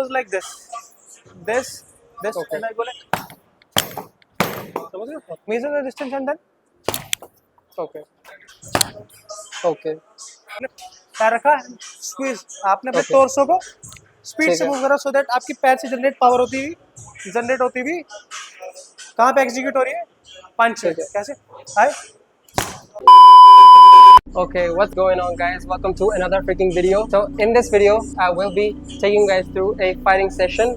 was like this, Okay. and I go like, measure the distance and then Okay. Okay. पैर रखा squeeze आपने अपने Okay. Torso को speed ठीक से है. मूव करा सो दैट आपकी पैर से जनरेट होती हुई कहाँ पे एग्जीक्यूट हो रही है पंच में ठीक है. कैसे हाय Okay, what's going on, guys? Welcome to another freaking video. So in this video, I will be taking you guys through a fighting session,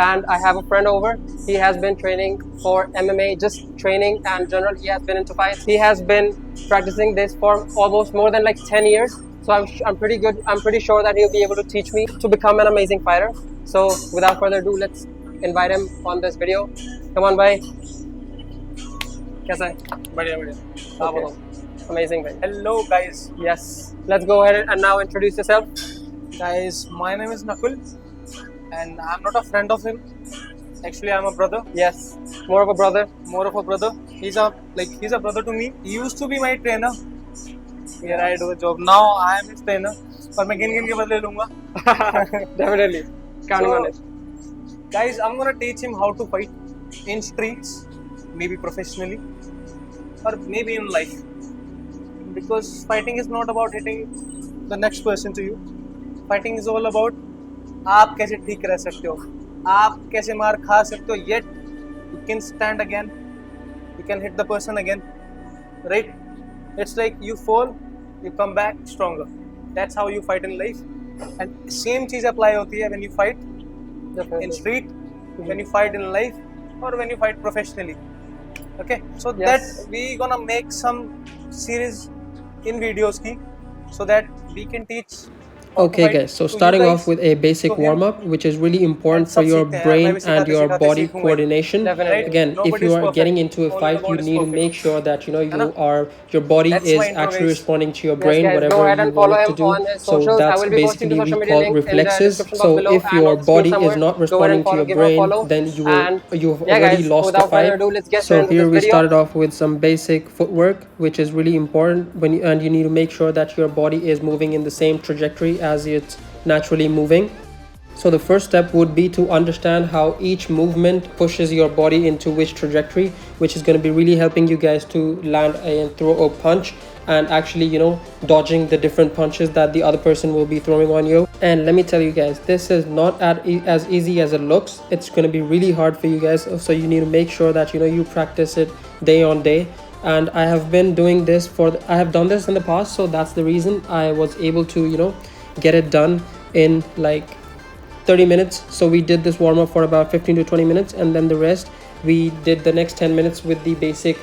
and I have a friend over. He has been training for MMA, just training and general. He has been into fights. He has been practicing this for almost more than like 10 years. So I'm pretty good. I'm pretty sure that he'll be able to teach me to become an amazing fighter. So without further ado, let's invite him on this video. Come on, bhai. कैसा है? बढ़िया बढ़िया Okay. Amazing, bhai. Hello guys Yes. Let's go ahead and now introduce yourself. guys my name is Nakul and I'm not a friend of him actually I'm a brother Yes. More of a brother. he's a brother to me he used to be my trainer here I do a job now I am his trainer पर मैं गिन के बदले लूंगा Definitely. Counting on it. guys I'm gonna teach him how to fight in streets maybe professionally or maybe in life because fighting is not about hitting the next person to you fighting is all about आप कैसे ठीक रह सकते हो आप कैसे मार खा सकते हो yet you can stand again you can hit the person again right it's like you fall you come back stronger that's how you fight in life and same चीज apply होती है when you fight Definitely. in street when you fight in life or when you fight professionally okay so Yes. that we gonna make some series in videos ki so that we can teach how to Okay fight guys, so to you starting guys. off with a basic So him warm-up which is really important and for सब your सीखते हैं यार, मैं brain भी सिखाते and your सिखाते body सीखूंगा he, coordination. Definitely. right? Again, if Nobody you is are perfect. getting into a Only fight, God you is need to perfect. make sure that है ना? your body That's is my intro, actually guys. responding to your Yes, brain, guys, go whatever ahead you and want follow it to him do. on his So socials. I that's will be posting the basically social we media call link in the reflexes. description So box below if and your on the screen body is somewhere. not Go ahead responding and to follow, your give him a brain, follow. then And you've yeah, already guys, lost the without further fight. ado, let's get So straight into here this we video. started off with some basic footwork, which is really important and you need to make sure that your body is moving in the same trajectory as it's naturally moving. So the first step would be to understand how each movement pushes your body into which trajectory, which is going to be really helping you guys to land and throw a punch and actually, dodging the different punches that the other person will be throwing on you. And let me tell you guys, this is not as easy as it looks. It's going to be really hard for you guys. So you need to make sure that, you practice it day on day. And I have been doing this I have done this in the past. So that's the reason I was able to, get it done in like 30 minutes. So we did this warm-up for about 15 to 20 minutes, and then the rest we did the next 10 minutes with the basic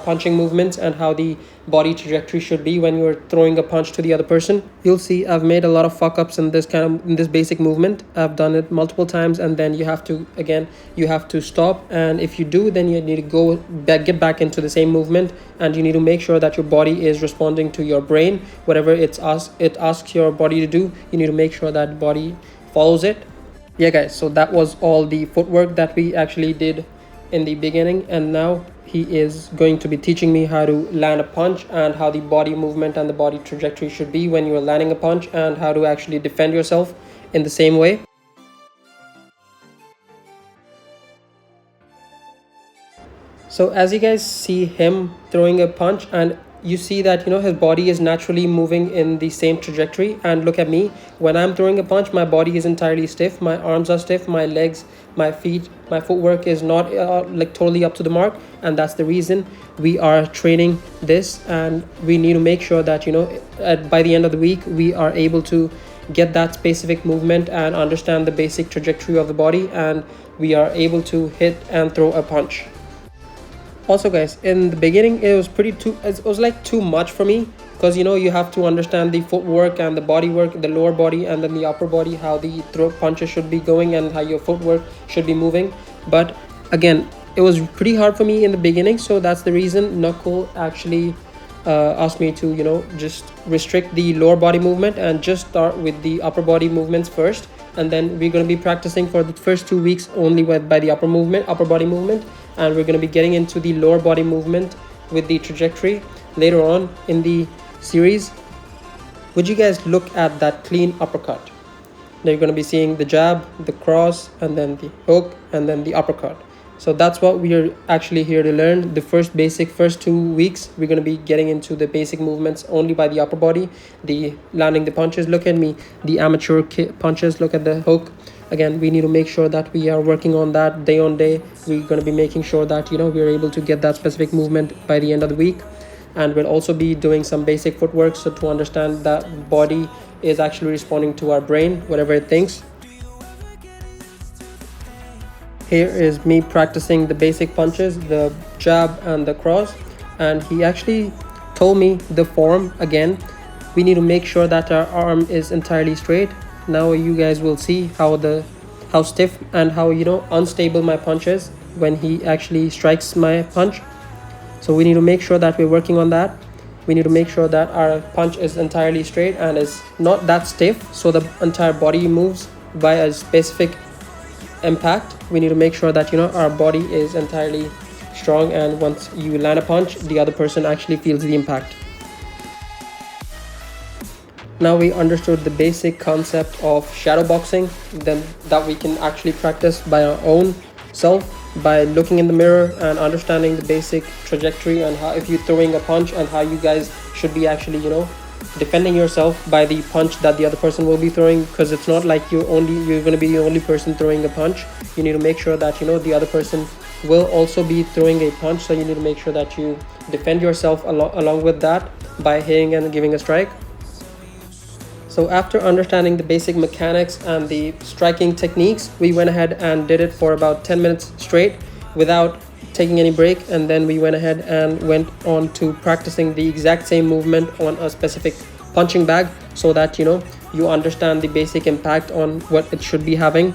punching movements and how the body trajectory should be when you're throwing a punch to the other person. You'll see I've made a lot of fuck ups in this basic movement. I've done it multiple times, and then you have to stop, and if you do, then you need to get back into the same movement, and you need to make sure that your body is responding to your brain. Whatever it asks your body to do, you need to make sure that body follows it. Yeah guys, so that was all the footwork that we actually did in the beginning, and now he is going to be teaching me how to land a punch and how the body movement and the body trajectory should be when you're landing a punch, and how to actually defend yourself in the same way. So as you guys see him throwing a punch, and you see that his body is naturally moving in the same trajectory, and look at me, when I'm throwing a punch, my body is entirely stiff, my arms are stiff, my legs, my feet, my footwork is not like totally up to the mark, and that's the reason we are training this, and we need to make sure that by the end of the week we are able to get that specific movement and understand the basic trajectory of the body, and we are able to hit and throw a punch. Also guys, in the beginning it was like too much for me, because you have to understand the footwork and the body work, the lower body and then the upper body, how the throw punches should be going and how your footwork should be moving. But again, it was pretty hard for me in the beginning, so that's the reason Knuckle actually asked me to just restrict the lower body movement and just start with the upper body movements first, and then we're going to be practicing for the first 2 weeks only by the upper body movement, and we're going to be getting into the lower body movement with the trajectory later on in the series. Would you guys look at that clean uppercut? They're going to be seeing the jab, the cross, and then the hook, and then the uppercut. So that's what we are actually here to learn. The first 2 weeks, we're going to be getting into the basic movements only by the upper body, the landing the punches. Look at me, the amateur punches. Look at the hook. Again, we need to make sure that we are working on that day on day. We're going to be making sure that, you know, we're able to get that specific movement by the end of the week. And we'll also be doing some basic footwork, so to understand that body is actually responding to our brain, whatever it thinks. Here is me practicing the basic punches, the jab and the cross, and he actually told me the form again. We need to make sure that our arm is entirely straight. Now you guys will see how stiff and how, you know, unstable my punch is when he actually strikes my punch. So we need to make sure that we're working on that. We need to make sure that our punch is entirely straight and is not that stiff, so the entire body moves by a specific impact. We need to make sure that, you know, our body is entirely strong, and once you land a punch, the other person actually feels the impact. Now we understood the basic concept of shadow boxing, then that we can actually practice by our own self, by looking in the mirror and understanding the basic trajectory and how, if you're throwing a punch, and how you guys should be actually, you know, defending yourself by the punch that the other person will be throwing, because it's not like you're going to be the only person throwing a punch. You need to make sure that, you know, the other person will also be throwing a punch, so you need to make sure that you defend yourself along with that by hitting and giving a strike. So after understanding the basic mechanics and the striking techniques, we went ahead and did it for about 10 minutes straight without taking any break, and then we went ahead and went on to practicing the exact same movement on a specific punching bag, so that, you know, you understand the basic impact on what it should be having.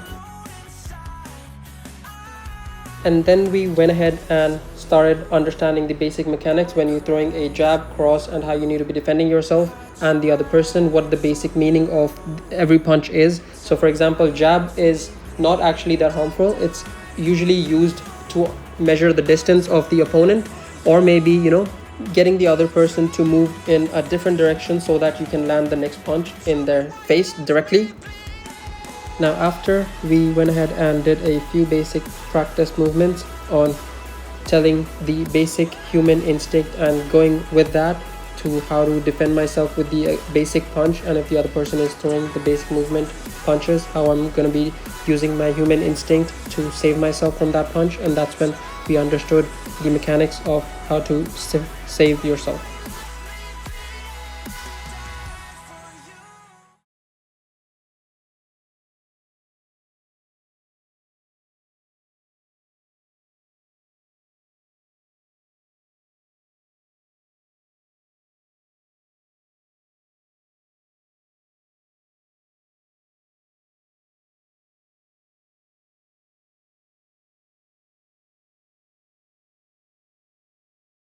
And then we went ahead and started understanding the basic mechanics when you're throwing a jab, cross, and how you need to be defending yourself and the other person, what the basic meaning of every punch is. So for example, jab is not actually that harmful. It's usually used to measure the distance of the opponent, or maybe, you know, getting the other person to move in a different direction so that you can land the next punch in their face directly. Now after we went ahead and did a few basic practice movements on telling the basic human instinct and going with that to how to defend myself with the basic punch, and if the other person is throwing the basic movement punches, how I'm going to be using my human instinct to save myself from that punch. And that's when we understood the mechanics of how to save yourself.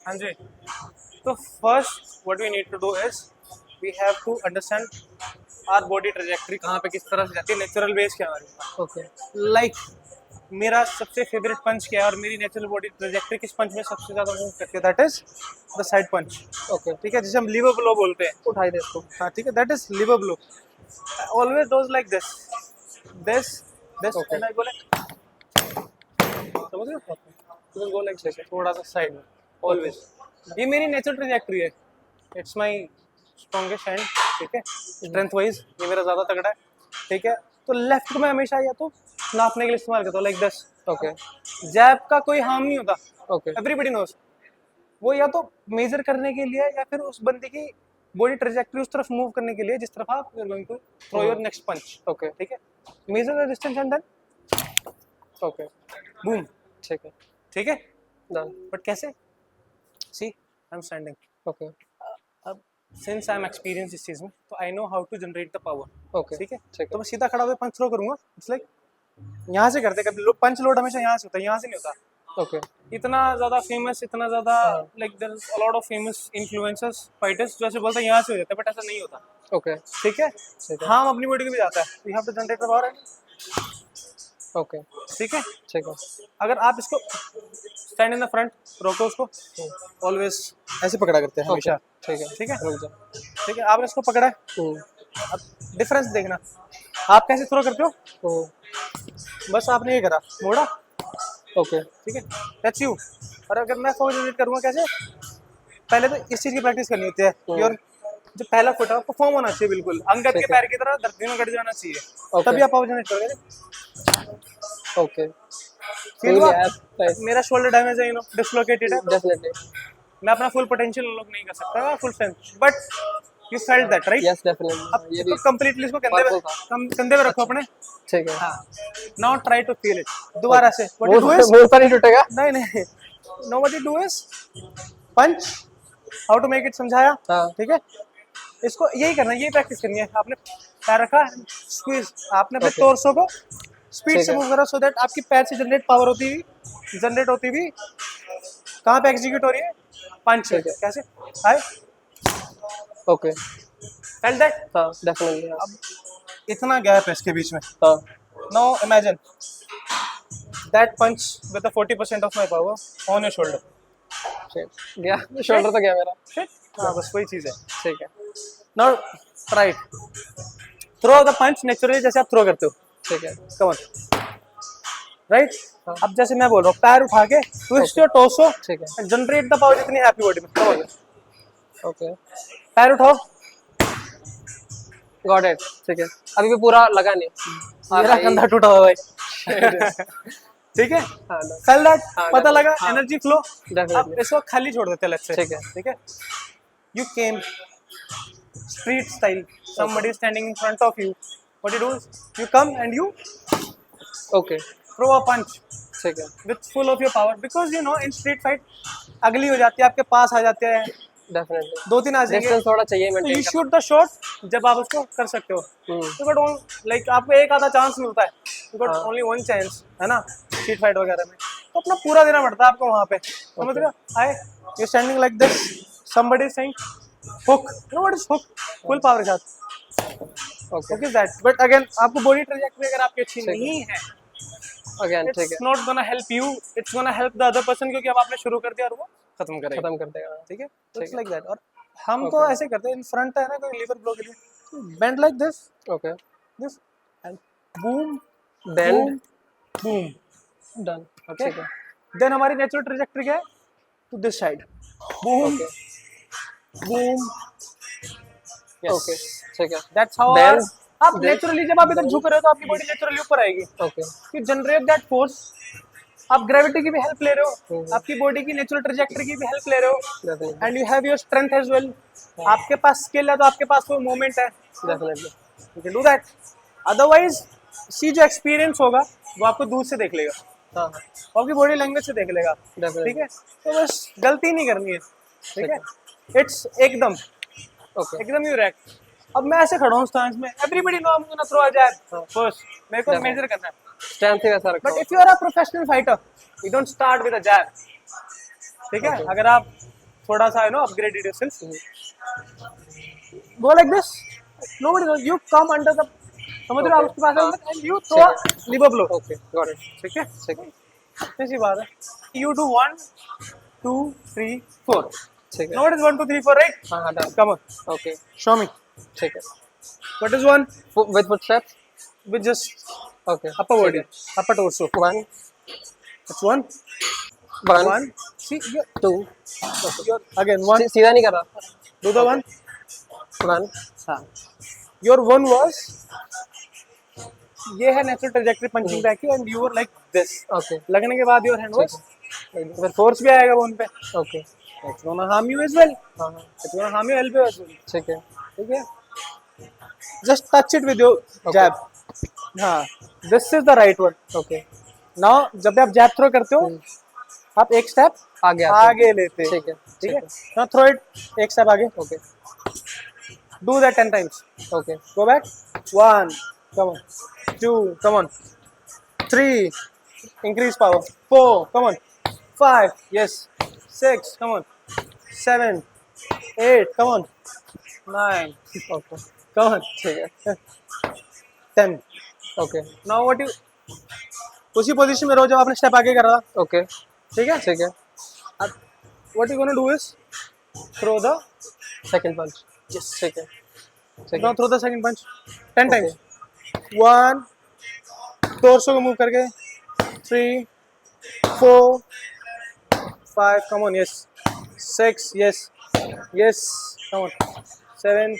Anjay, so first what we need to do is we have to understand our body trajectory कहाँ पे किस तरह से जाती है, natural base क्या है हमारे पास. Okay. लाइक मेरा सबसे फेवरेट पंच क्या है और मेरी नेचुरल बॉडी ट्रैजेक्टरी किस पंच में सबसे ज़्यादा मूव करती है, that is the side punch. Okay. ठीक है, जिसे हम लिवर ब्लो बोलते हैं. उठाई दे इसको. हाँ ठीक है, that is liver blow. Always dose like this this this Okay. And I go like, समझ रहे हो, यू गो लाइक दिस, थोड़ा सा साइड में ऑलवेज. ये मेरी नेचुरल ट्रैजेक्टरी है. It's my strongest hand. ठीक है, स्ट्रेंथ वाइज ये मेरा ज़्यादा तगड़ा है. ठीक है, तो लेफ्ट को मैं हमेशा या तो नापने के लिए इस्तेमाल करता हूँ, लाइक दिस. Okay. जैब का कोई हार्म नहीं होता. Okay. Everybody knows. वो या तो मेजर करने के लिए या फिर उस बंदे की बॉडी ट्रैजेक्टरी उस तरफ मूव करने के लिए जिस तरफ आप you are going to throw your next punch. Okay. ठीक है, measure the distance and then Okay. Boom. ठीक है. ठीक है, Done. बट कैसे, see I am standing. Okay. अब सिंस आई एम एक्सपीरियंस इस चीज़ में, तो I know how to generate the power. Okay. ठीक है, ठीक तो है. मैं सीधा खड़ा होकर पंच थ्रो करूंगा. इट्स लाइक यहाँ से करते, कभी पंच लोड हमेशा यहाँ से होता है, यहाँ से नहीं होता. Okay. इतना ज़्यादा फेमस, इतना ज़्यादा like there is a lot of famous influencers fighters जो ऐसे बोलते हैं यहाँ से हो जाता है, बट ऐसा नहीं होता. Okay. ठीक है, ठीक है. हाँ अपनी बॉडी को भी जाता है. You have to generate the power. Okay. ठीक है, ठीक है. अगर आप इसको स्टैंड इन द फ्रंट, रोको उसको, ऑलवेज ऐसे पकड़ा करते हैं हमेशा. ठीक है. ठीक है, रुक जा. ठीक है, आपने इसको पकड़ा है. हम्म. अब डिफरेंस देखना, आप कैसे थ्रो करते हो? Oh, बस आपने ये करा, मोड़ा, okay. ठीक है, दैट्स यू। और अगर मैं फोर जनरेट करूँगा कैसे? पहले तो इस चीज़ की प्रैक्टिस करनी होती है। योर जो पहला फुट है आपको फॉर्म होना चाहिए बिल्कुल, अंगद के ठीक है। पैर की तरह धरती में गड़ जाना चाहिए, Okay. तभी आप पावर जनरेट करोगे। Okay. फील Cool, हुआ? yeah. Nice. मेरा शोल्डर डैमेज है, डिसलोकेटेड है, तो Definitely. मैं अपना फुल पोटेंशियल अनलॉक नहीं कर सकता, full strength, but you felt that right? Yes, definitely. अब ये इसको भी कंप्लीटली इसको कंधे पे powerful था। कंधे पे रखो अपने। ठीक है। हाँ, now try to feel it दोबारा से। व्हाट यू डू मुंह इज, मुंह तो नहीं टूटेगा? नहीं नहीं, no what you do is punch, how to make it समझाया, हाँ। ठीक है। इसको यही करना है, यही प्रैक्टिस करनी है। आपने पैर रखा, स्क्वीज, आपने अपने Okay. टोर्सो को स्पीड ठीक से है। मूव करा, सो दैट आपकी पैर से जनरेट पावर होती हुई, जनरेट होती हुई कहाँ पे एग्जीक्यूट हो रही है? पंच। ठीक है। कैसे? हाय, Okay. Felt that? हाँ, definitely. हाँ. अब इतना गैप है इसके बीच में। हाँ. Now imagine that punch with the 40% of my power on your shoulder. Shit. गया शोल्डर तो गया मेरा। Shit. हाँ, बस वही चीज़ है। ठीक है। Now try it. Throw the punch naturally जैसे आप थ्रो करते हो। ठीक है। Come on. Right? हाँ. अब जैसे मैं बोल रहा हूँ, पैर उठा के twist your torso ठीक है। and generate the power जितनी हैप्पी बॉडी में। Come on. Okay. पैर उठाओ। Got it. ठीक है। अभी भी पूरा लगा नहीं। मेरा कंधा टूटा हुआ है भाई। ठीक है? हाँ, Feel that? हाँ, पता definitely. लगा? हाँ. Energy flow. Definitely. अब इसको खाली छोड़ देते हैं लेट्स से। ठीक है। ठीक है? You came street style. Somebody is standing in front of you. What you do is you come and you Okay. throw a punch ठीक है। with full of your power, because you know in street fight अगली हो जाती है, आपके पास आ जाते हैं, Definitely. 2-3 आ जाएंगे, Distance थोड़ा चाहिए तो maintain you करना। shoot the shot जब आप उसको कर सकते हो। हम्म। You got like आपको एक आधा चांस मिलता है, you got हाँ। only one chance, है ना, स्ट्रीट फाइट वगैरह में, तो अपना पूरा देना पड़ता है आपको वहाँ पे। समझ रहे हो? हाय, you standing like this, somebody is saying hook, you know what is hook? full power के साथ। Okay. Hook is that, but again आपको बॉडी ट्रैजेक्टरी अगर आपकी अच्छी ठीक है। नहीं है, Again, ठीक it's है। not gonna help you, it's gonna help the other person, क्योंकि अब आपने शुरू कर दिया और वो खत्म करेगा। खत्म कर देगा। ठीक है, ठीक इट्स है। Like that. और हम तो Okay. ऐसे करते हैं, इन फ्रंट है ना कोई लीवर ब्लो के लिए, bend like this, Okay. This and boom Bend. Boom, Done. Okay. ठीक है। देन हमारी नेचुरल ट्रैजेक्टरी क्या है? To this side, boom Okay. Boom, Okay. ठीक है। That's how Bend. आप This. नेचुरली जब आप इधर झुक रहे हो तो आपकी बॉडी नेचुरली ऊपर आएगी, Okay. You generate that force. आप ग्रेविटी की भी हेल्प ले रहे हो, हम्म। आपकी बॉडी की नेचुरल ट्रैजेक्टरी की भी हेल्प ले रहे हो, Definitely. And you have your strength as well. आपके पास स्किल है तो आपके पास वो मोमेंट है, Definitely. You can do that. Otherwise see जो एक्सपीरियंस होगा वो आपको दूर से देख लेगा, हाँ। वो आपकी बॉडी लैंग्वेज से देख लेगा। Definitely. ठीक है, तो बस गलती नहीं करनी है। ठीक है, इट्स एकदम Okay. एकदम यू रैक। अब मैं ऐसे खड़ा हूँ स्टांस में, everybody know I am gonna throw a jab first, मेरे को Definitely. मेजर करना है। Strength ही वैसा रखा बट हो। If you are a professional fighter, you don't start with a jab. ठीक है, Okay. अगर आप थोड़ा सा upgraded yourself, go like this, nobody knows, you come under the, समझ रहे हो, आप उसके पास हाँ। And you throw liver blow. Okay. Got it. ठीक है, ठीक है। ऐसी बात है। यू डू 1 2 3 4, ठीक है। Know what is 1 2 3 4 right? हाँ, हाँ, done. Come on, Okay. Show मी ठीक है। What is 1 With footsteps? with just Okay. upper body, upper torso. 1, It's 1 1, 1, see you're, 2. you're again 1, सीधा नहीं कर रहा। do the 1, 1. हाँ, your 1 was, ये है नेचुरल ट्रैजेक्टरी पंचिंग बैक की, and you were like this, Okay. लगने के बाद योर हैंड वाज, ठीक फिर फोर्स भी आएगा वो उन पे, Okay. it's gonna harm you as well, हाँ, हाँ। it's gonna harm you as well, ठीक है। ठीक है, just touch it with your jab, हाँ, this is the right one. Okay. now जब भी आप जैब थ्रो करते हो, आप एक स्टेप आगे आते हैं। आगे लेते हैं, ठीक है। ठीक है, now throw it एक स्टेप आगे, Okay. do that 10 times, Okay. go back, 1, come on, 2, come on, 3, increase power, 4, come on, 5, yes, 6, come on, 7, 8, come on, 9, Okay. come on, ठीक है। 10. Okay. now what you, उसी position में रहो जब आपने step आगे करा, Okay. ठीक है, ठीक है। अब what you gonna do is throw the, Second punch. yes, ठीक है। ठीक now है। throw the second punch 10 times, 1 torso को मूव करके 3 4 5 come on yes 6 yes yes come on 7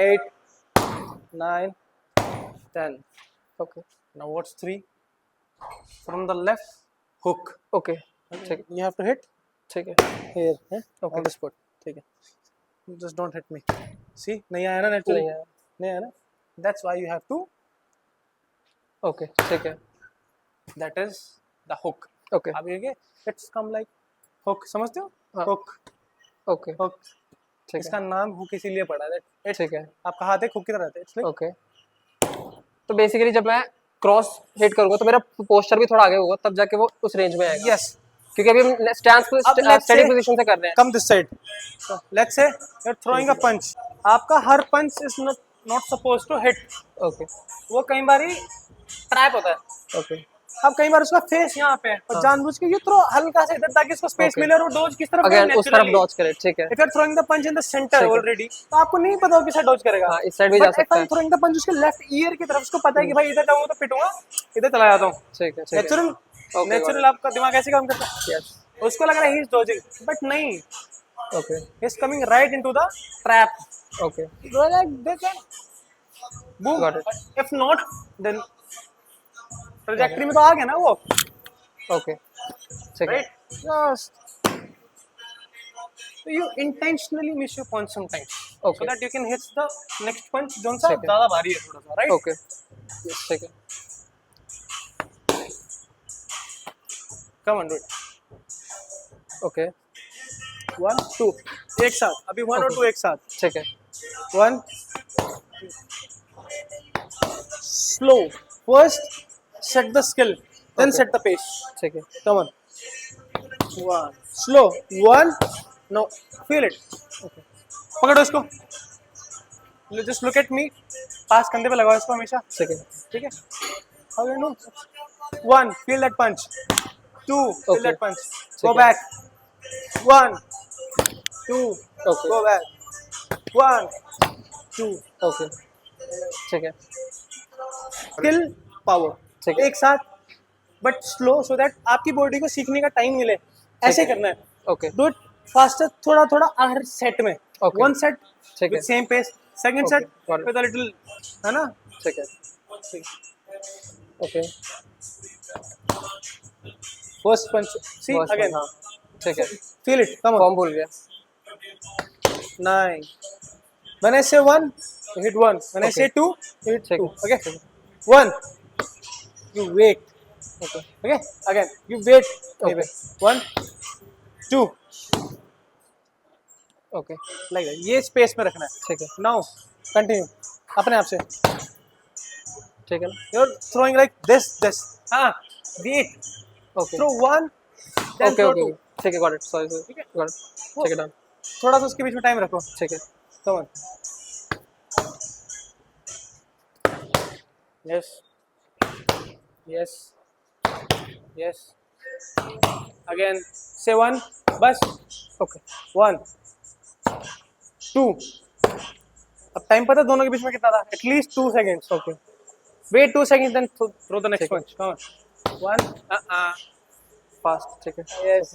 8 9 10 Okay. now what's 3 from the left hook Okay. ठीक है. you have to hit ठीक है. here Okay. on the spot ठीक है just don't hit me see नहीं आया ना naturally नहीं आया. नहीं आया ना that's why you have to Okay. ठीक है. that is the hook Okay. अब ये it's come like hook समझते हो हाँ. hook Okay. hook ठीक इसका है. नाम हुक इसीलिए पड़ा है it's ठीक है. आपका हाथ एक हुक की तरह रहता है it's like ओके. तो बेसिकली जब मैं क्रॉस हिट करूंगा तो मेरा पोस्चर भी थोड़ा आगे होगा, तब जाके वो उस रेंज में आएगा. yes क्योंकि अभी हम स्टैंस अब let's स्टैटिक say- पोजीशन से कर रहे हैं. come this side so let's say you're throwing a punch आपका हर punch is not supposed to hit okay. वो कई बारी ट्रैप होता है ओके. अब कई बार उसका फेस यहाँ पे है और हाँ. जानबूझ के ये थ्रो हल्का सा इधर ताकि उसको स्पेस Okay. मिले और वो डोज किस तरफ अगेन उस तरफ डॉज करे. ठीक है. If you are throwing the punch in the center ठीक है. ऑलरेडी तो आपको नहीं पता हो किस साइड डॉज करेगा हाँ, इस साइड भी जा सकता है. थ्रोइंग द पंच उसके लेफ्ट ईयर की तरफ उसको पता है कि भाई इधर जाऊंगा तो पिटूंगा इधर चला जाता हूँ ठीक है. ठीक है. नेचुरल Okay, नेचुरल आपका दिमाग ऐसे काम करता है यस. उसको लग रहा है ही इज डॉजिंग बट नहीं okay. He is coming right into the trap okay. Boom Got it. If not then trajectory में तो आ गया ना वो ओके. ठीक है. right just so you intentionally miss your punch sometimes Okay. so that you can hit the next punch zone सा ठीक है. ज्यादा भारी है थोड़ा सा right ओके. यस. ठीक है. come on do it okay. 1 2 एक साथ अभी 1 और Okay. 2 एक साथ ठीक है. 1 slow first set the skill then Okay. set the pace ठीक है. come on 1 slow 1 no feel it okay. पकड़ो इसको just look at me पास कंधे पे लगाओ इसको हमेशा ठीक है. ठीक है how you know 1 feel that punch 2 feel Okay. that punch ठीक go है. back 1 2 Okay. go back 1 2 okay. ठीक है. स्किल पावर ठीक है. एक साथ बट स्लो सो दैट आपकी बॉडी को सीखने का टाइम मिले ऐसे है. करना है ओके. डू इट फास्टर थोड़ा थोड़ा हर सेट में Okay. वन सेट ठीक है. With same pace second Okay. Set Got it. With a little है ना ठीक है. ओके. फर्स्ट पंच सी बस, अगेन हाँ. ठीक है. Feel it come on form भूल गया. 9 when I say 1 you hit 1 when I Okay. say 2 you hit ठीक 2 है. okay 1 you wait okay. okay again you wait Okay. 1 2 okay. like that ये space में रखना है ठीक है. now continue अपने आप से ठीक है ना. you're throwing like this हाँ wait okay. throw 1 then okay. throw okay. 2 ठीक है. Got it. सॉरी. ठीक है गॉट इट. ठीक है. डन. थोड़ा सा उसके बीच में टाइम रखो ठीक है. come on yes yes yes again say 1 बस ओके. 1 2 अब टाइम पता है दोनों के बीच में कितना था at least 2 seconds okay. wait 2 seconds then throw the next ठीक है. punch come on 1 fast. ठीक है. yes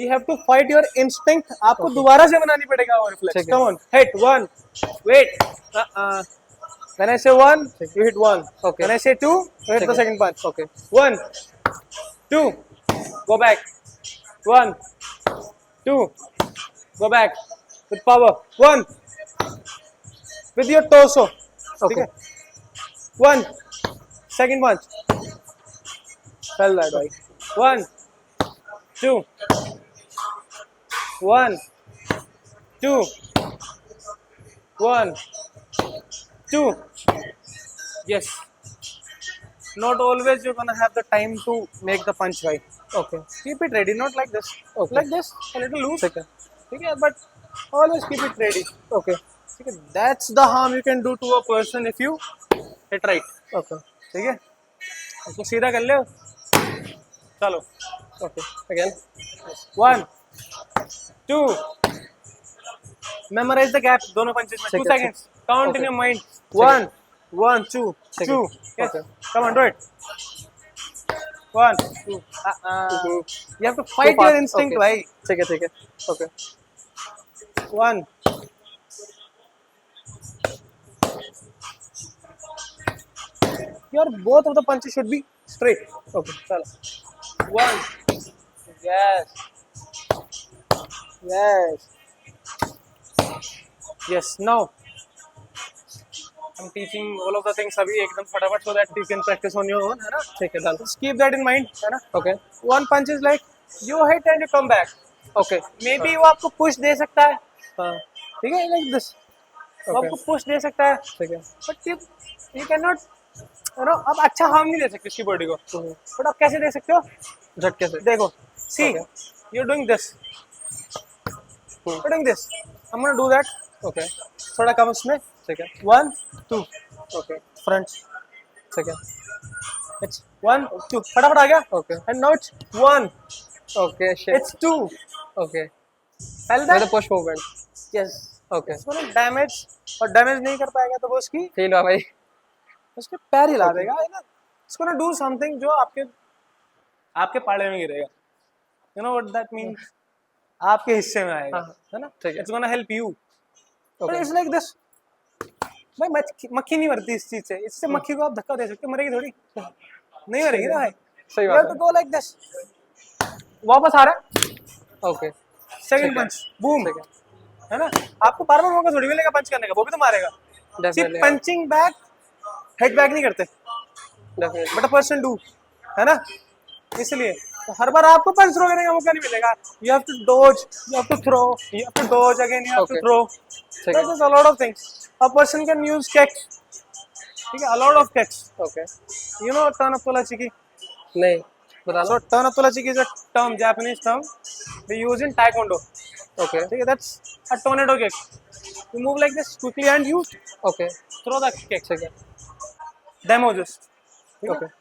you have to fight your instinct आपको Okay. दोबारा से बनानी पड़ेगा वो reflex ठीक है. come on hit 1 wait when I say 1 you hit 1 Okay. when I say 2 you hit ठीक the है. second punch okay. 1 2 go back 1 2 go back with power 1 with your torso ठीक ओके. है 1 second punch fell that भाई 1 2 1 2 1 2 yes not always you're gonna have the time to make the punch right okay. keep it ready not like this Okay. like this a little loose ठीक है. ठीक है but always keep it ready okay. ठीक है that's the harm you can do to a person if you hit right okay. ठीक है उसको सीधा कर ले चलो okay. Again. 1 2 memorize the gap दोनों पंचेस में ठीक 2 है. seconds Count in Okay. your mind. ठीक है. 1, 2, ठीक है. 2. Yes. Okay. Come on, do it. 1, 2. Mhm. You have to Too fight your fast. instinct, Okay. भाई. ठीक है. Okay. 1. Your both of the punches should be straight. Okay. चलो. 1. Yes. Yes. Yes. Now I'm teaching all of the things अभी एकदम फटाफट so that you can practice on your own, है ना? ठीक है. Done. Just keep that in mind, है ना? Okay. One punch is like you hit and you come back. Okay. Maybe वो आपको push दे सकता है, हाँ. ठीक है? Like this. वो Okay. आपको push दे सकता है, ठीक है. but you cannot, you know, आप अच्छा harm नहीं दे सकते उसकी body को. But आप कैसे दे सकते हो? झटके से. देखो, see, Okay. you're doing this. You're doing this. I'm gonna do that. Okay. थोड़ा कम उसमें. ठीक है. 1, 2. Okay. Front. ठीक है. It's 1, 2. फटाफट आ गया. Okay. And now it's 1. Okay. Shit. It's 2. Okay. Felt With that? a push movement. Yes. Okay. उसको ना डैमेज और डैमेज नहीं कर पाएगा तो वो उसकी फील हुआ भाई. उसके पैर हिला देगा, है ना? इसको ना डू समथिंग जो आपके पाले में गिरेगा. You know what that means? आपके हिस्से में आएगा, हाँ. है ना? ठीक है. It's gonna help you. But Okay. it's like this. भाई मक्खी नहीं मरती इस चीज से. इससे मक्खी को आप धक्का दे सकते हो, मरेगी थोड़ी. नहीं मरेगी ना भाई. सही You बात have to go like this. वापस आ रहा है. Okay. सेकंड ठीक है. पंच. बूम. ठीक है. है ना? आपको बार बार मौका थोड़ी मिलेगा पंच करने का. वो भी तो मारेगा. सिर्फ Definitely. Punching back, head back नहीं करते. Definitely. But a person do, है ना? इसलिए तो हर बार आपको पंच थ्रो करने का मौका नहीं मिलेगा. You have to dodge, you have to throw, you have to dodge again, you have to Okay. Throw. ठीक है. That is a lot of things. A person can use kicks. ठीक है, a lot of kicks. Okay. You know turn up tola chiki? नहीं. बता So दो. turn up tola chiki is a term, Japanese term. They use in taekwondo. Okay. ठीक है, that's a tornado kick. You move like this quickly and you Okay. throw the kick. ठीक है. Demo just. ठीक है? Okay.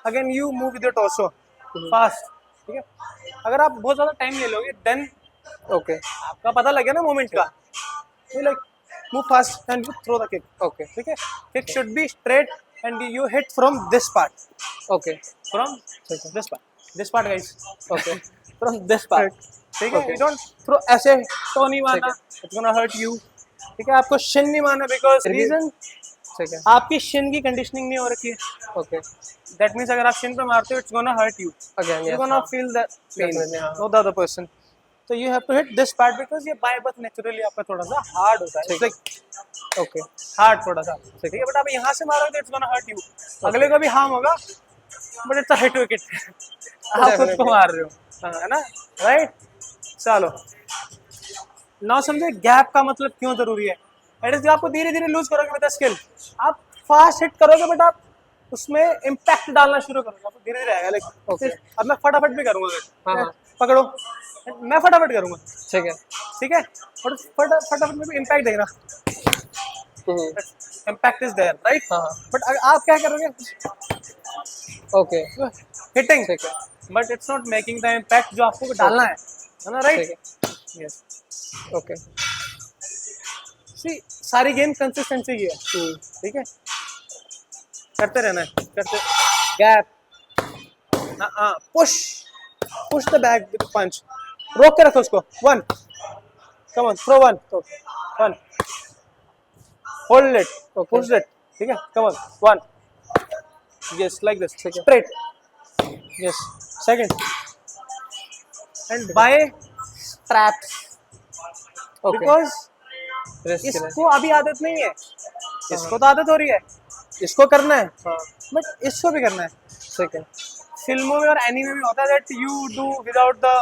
Again you move with your torso. Fast. ठीक है? अगर आप बहुत ज़्यादा टाइम ले लोगे, then Okay. आपका पता लगे ना मोमेंट का. You like move fast and you throw the kick. Okay. ठीक है? Kick should be straight and you hit from this part. Okay. From this part. This part, guys. Okay. From this part. ठीक है? Okay. You don't throw ऐसे तो नहीं मारना. It's gonna hurt you. ठीक है? आपको shin नहीं मारना because फिर भी- reason ठीक है. आपकी shin की conditioning नहीं हो रखी है. Okay. That means अगर आप shin पे मारते हो, it's gonna hurt you. Again. You're Yes. gonna feel that pain, Definitely, हाँ. not the other person. So you have to hit this part because ये by birth naturally आपका थोड़ा सा hard होता है. It's like Okay. hard थोड़ा सा. ठीक है? But आप यहाँ से मारोगे, it's gonna hurt you. अगले को भी harm होगा, but it's a hit wicket. आप खुद को मार रहे हो, है ना? Right? चलो. Now समझे गैप का मतलब क्यों जरूरी है. That is आपको धीरे धीरे लूज करोगे विद स्किल. आप फास्ट हिट करोगे बट आप उसमें इम्पैक्ट डालना शुरू करोगे. आपको धीरे धीरे आएगा. लाइक अब मैं फटाफट भी करूंगा. हाँ, हाँ. पकड़ो, मैं फटाफट करूंगा. ठीक है. ठीक है? और फटाफट में भी इम्पैक्ट देना. Impact is there, right? हाँ. बट आप क्या करोगे? Okay. हिटिंग. ठीक है. But it's not making the impact जो आपको डालना है ना? ठीक राइट? है. यस. Okay. सी सारी गेम कंसिस्टेंसी की है. ठीक है? करते रहना है. करते gap. Push the back with punch. रोक के रखो उसको. 1. Come on, throw 1. 1. Hold it. Okay. Push it. ठीक है? Come on. 1. Yes, like this. ठीक है. Straight. Yes. Second. And by straps. Okay. Because Risk है. इसको अभी आदत नहीं है. इसको तो आदत हो रही है. इसको करना है. हाँ. बट इसको भी करना है. ठीक है. फिल्मों में और एनीमे में होता है that you do without the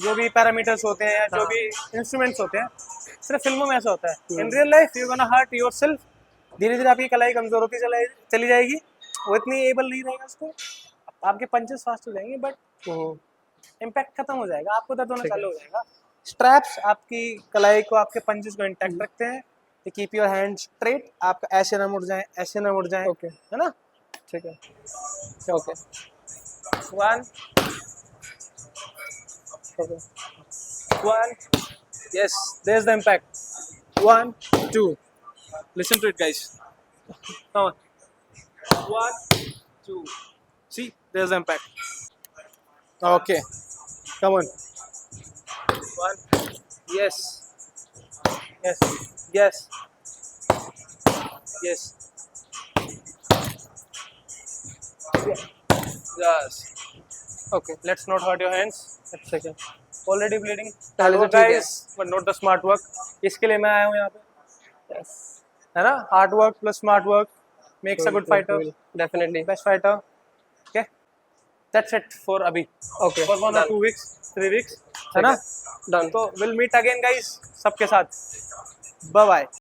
जो भी पैरामीटर्स होते हैं या जो हाँ. भी इंस्ट्रूमेंट्स होते हैं. सिर्फ फिल्मों में ऐसा होता है. In real life you gonna hurt yourself. धीरे धीरे आपकी कलाई कमजोर होती चली जाएगी. वो इतनी एबल नहीं रहेगा उसको. आपके पंचेस फास्ट हो जाएंगे बट इम्पैक्ट खत्म हो जाएगा. आपको दर्द होना ठीक है. चालू हो जाएगा. स्ट्रैप्स आपकी कलाई को, आपके पंचेस को इंटैक्ट रखते हैं. तो कीप योर हैंड स्ट्रेट. आपका ऐसे ना मुड़ जाए, ऐसे ना मुड़ जाए. Okay. है ना? ठीक है. Okay. 1. Okay. 1. Yes, there's the impact. 1, 2. Listen to it, guys. Come on. 1, 2. See, there's the impact. Okay. Come on. 1. Yes. Yes. Yes. Yes. Yes. Okay. Let's not hurt your hands. That's okay. Already bleeding. That is Hello a ठीक है. guys, but not the smart work. इसके लिए मैं आया हूँ यहाँ पे, Yes. है ना? Hard work plus smart work makes a good fighter, Cool. Definitely. best fighter. Okay, that's it for अभी. Okay. For 1 or done. 2 weeks, 3 weeks, है ना? Done. तो we'll meet again guys सबके साथ. Bye bye.